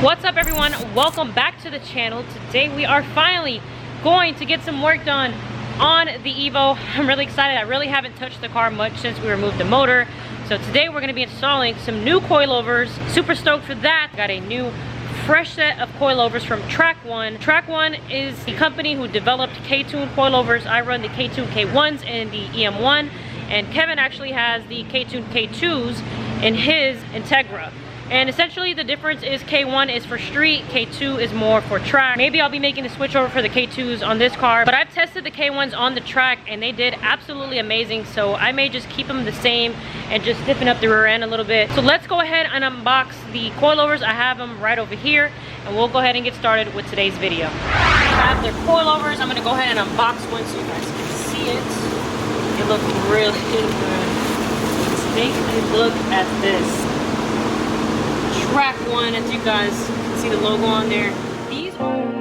What's up everyone, welcome back to the channel. Today we are finally going to get some work done on the Evo. I'm really excited. I really haven't touched the car much since we removed the motor. So today we're going to be installing some new coilovers. Super stoked for that. Got a new fresh set of coilovers from Track One. Track One is the company who developed K-Tune coilovers. I run the K-Tune K1s and the EM1, and Kevin actually has the K-Tune K2s in his Integra. And essentially the difference is K1 is for street, K2 is more for track. Maybe I'll be making a switch over for the K2s on this car, but I've tested the K1s on the track and they did absolutely amazing. So I may just keep them the same and just stiffen up the rear end a little bit. So let's go ahead and unbox the coilovers. I have them right over here and we'll go ahead and get started with today's video. I have their coilovers. I'm gonna go ahead and unbox one so you guys can see it. It looks really good. Let's take a look at this. Track One, as you guys can see the logo on there. These are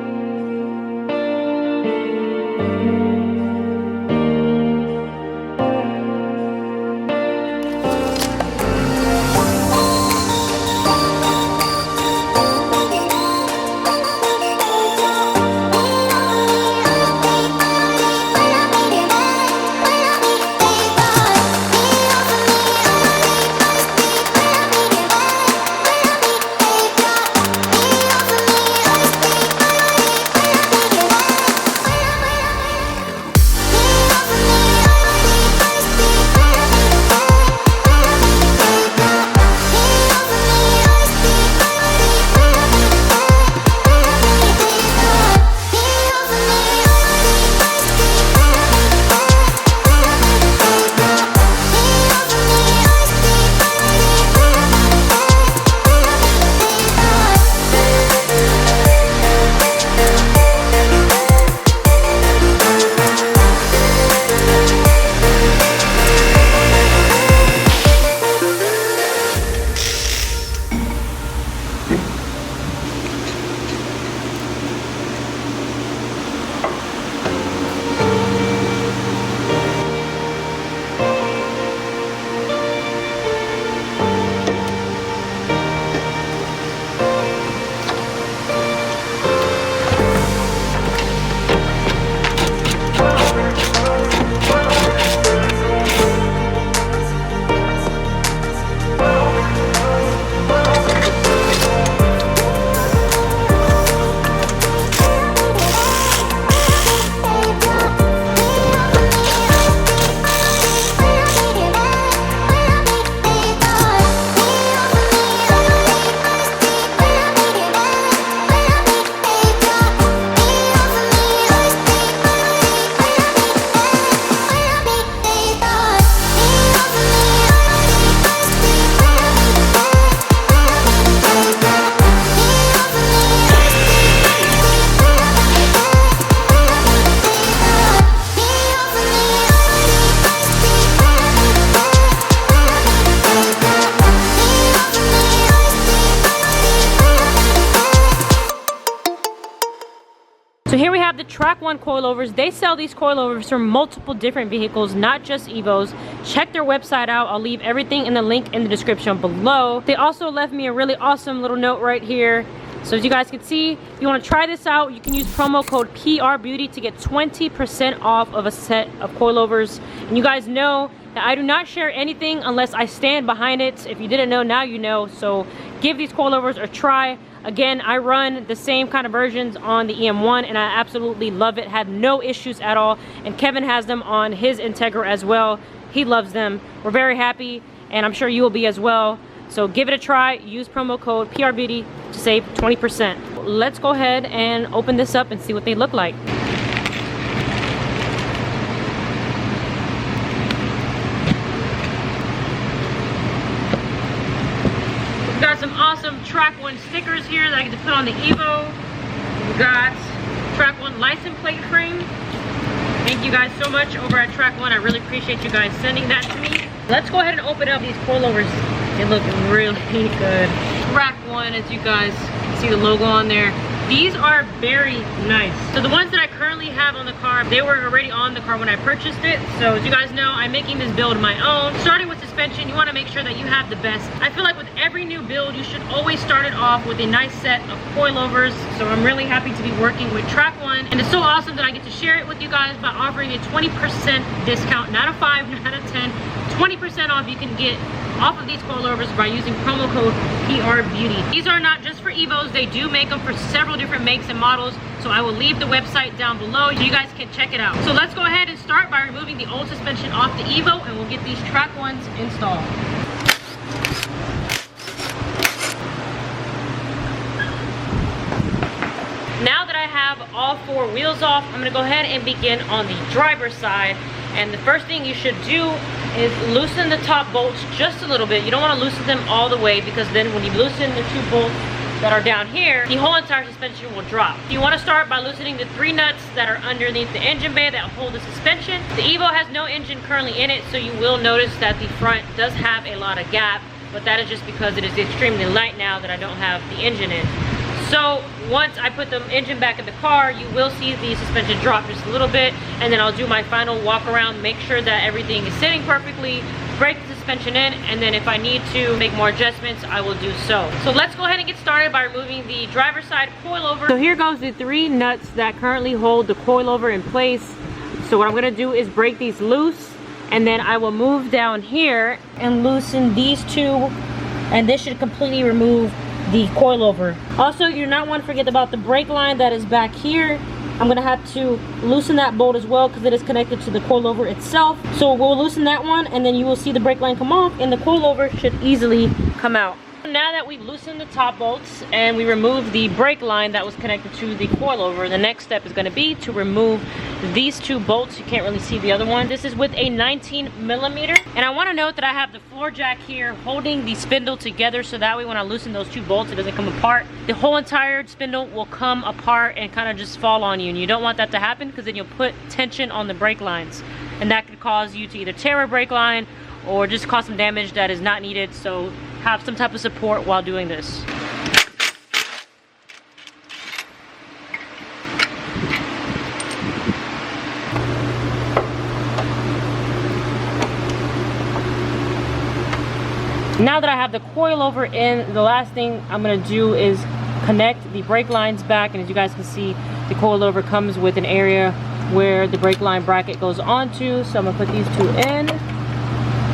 So here we have the Track One coilovers. They sell these coilovers for multiple different vehicles, not just Evos. Check their website out. I'll leave everything in the link in the description below. They also left me a really awesome little note right here. So as you guys can see, if you want to try this out, you can use promo code PRBEAUTY to get 20% off of a set of coilovers. And you guys know that I do not share anything unless I stand behind it. If you didn't know, now you know. So give these coilovers a try. Again, I run the same kind of versions on the EM1 and I absolutely love it. Had no issues at all. And Kevin has them on his Integra as well. He loves them. We're very happy and I'm sure you will be as well. So give it a try. Use promo code PRBEAUTY to save 20%. Let's go ahead and open this up and see what they look like. Got some awesome Track One stickers here that I get to put on the Evo. We got Track One license plate frame. Thank you guys so much over at Track One. I really appreciate you guys sending that to me. Let's go ahead and open up these coilovers. They look really good. Track One, as you guys can see the logo on there. These are very nice. So the ones that I currently have on the car, they were already on the car when I purchased it. So as you guys know, I'm making this build my own. Starting with suspension, you want to make sure that you have the best. I feel like with every new build, you should always start it off with a nice set of coilovers. So I'm really happy to be working with Track One, and it's so awesome that I get to share it with you guys by offering a 20% discount, not a 5, not a 10, 20% off you can get off of these coilovers by using promo code PRBEAUTY. These are not just for Evos, they do make them for several different makes and models, so I will leave the website down below so you guys can check it out. So let's go ahead and start by removing the old suspension off the Evo, and we'll get these Track Ones installed. Now that I have all 4 wheels off, I'm gonna go ahead and begin on the driver's side. And the first thing you should do is loosen the top bolts just a little bit. You don't want to loosen them all the way, because then when you loosen the 2 bolts that are down here, the whole entire suspension will drop. You want to start by loosening the 3 nuts that are underneath the engine bay that hold the suspension. The Evo has no engine currently in it, so you will notice that the front does have a lot of gap, but that is just because it is extremely light now that I don't have the engine in. So once I put the engine back in the car, you will see the suspension drop just a little bit, and then I'll do my final walk around, make sure that everything is sitting perfectly, break the suspension in, and then if I need to make more adjustments, I will do so. So let's go ahead and get started by removing the driver's side coilover. So here goes the 3 nuts that currently hold the coilover in place. So what I'm gonna do is break these loose, and then I will move down here and loosen these 2, and this should completely remove the coilover. Also, you do not want to forget about the brake line that is back here. I'm gonna have to loosen that bolt as well because it is connected to the coilover itself. So we'll loosen that one, and then you will see the brake line come off, and the coilover should easily come out. Now that we've loosened the top bolts and we removed the brake line that was connected to the coilover, the next step is going to be to remove these 2 bolts. You can't really see the other one. This is with a 19mm, and I want to note that I have the floor jack here holding the spindle together, so that way when I loosen those 2 bolts, it doesn't come apart. The whole entire spindle will come apart and kind of just fall on you, and you don't want that to happen, because then you'll put tension on the brake lines, and that could cause you to either tear a brake line or just cause some damage that is not needed. So have some type of support while doing this. Now that I have the coilover in, the last thing I'm going to do is connect the brake lines back, and as you guys can see, the coilover comes with an area where the brake line bracket goes onto. So I'm going to put these 2 in.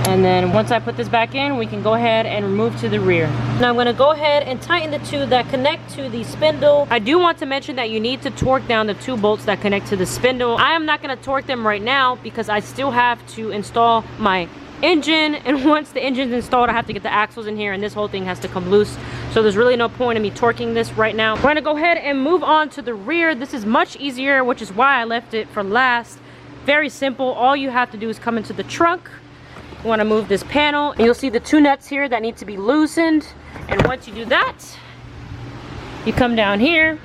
And then once I put this back in, we can go ahead and remove to the rear. Now I'm going to go ahead and tighten the 2 that connect to the spindle. I do want to mention that you need to torque down the 2 bolts that connect to the spindle. I am not going to torque them right now because I still have to install my engine, and once the engine's installed, I have to get the axles in here, and this whole thing has to come loose. So there's really no point in me torquing this right now. We're going to go ahead and move on to the rear. This is much easier, which is why I left it for last. Very simple. All you have to do is come into the trunk. You want to move this panel, and you'll see the 2 nuts here that need to be loosened. And once you do that, you come down here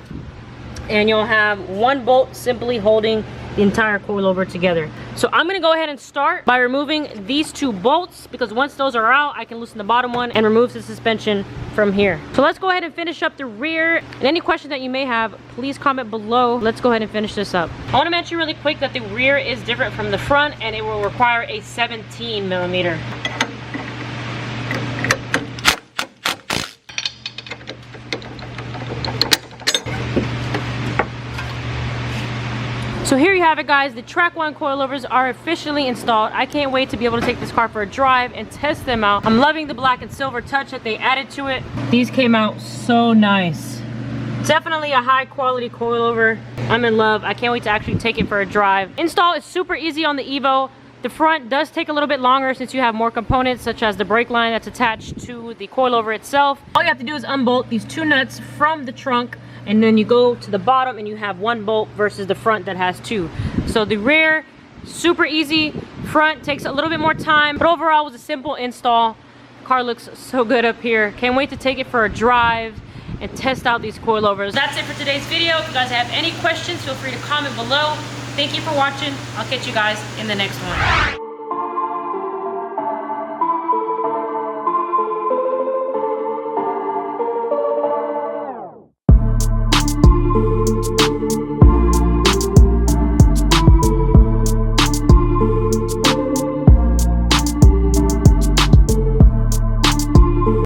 and you'll have 1 bolt simply holding the entire coilover together. So I'm going to go ahead and start by removing these 2 bolts, because once those are out, I can loosen the bottom one and remove the suspension from here. So let's go ahead and finish up the rear, and any questions that you may have, please comment below. Let's go ahead and finish this up. I want to mention really quick that the rear is different from the front, and it will require a 17mm. So here you have it, guys. The Track One coilovers are officially installed. I can't wait to be able to take this car for a drive and test them out. I'm loving the black and silver touch that they added to it. These came out so nice. Definitely a high quality coilover. I'm in love. I can't wait to actually take it for a drive. Install is super easy on the Evo. The front does take a little bit longer since you have more components, such as the brake line that's attached to the coilover itself. All you have to do is unbolt these 2 nuts from the trunk, and then you go to the bottom and you have 1 bolt versus the front that has 2. So the rear, super easy. Front takes a little bit more time, but overall it was a simple install. Car looks so good up here. Can't wait to take it for a drive and test out these coilovers. That's it for today's video. If you guys have any questions, feel free to comment below. Thank you for watching. I'll catch you guys in the next one.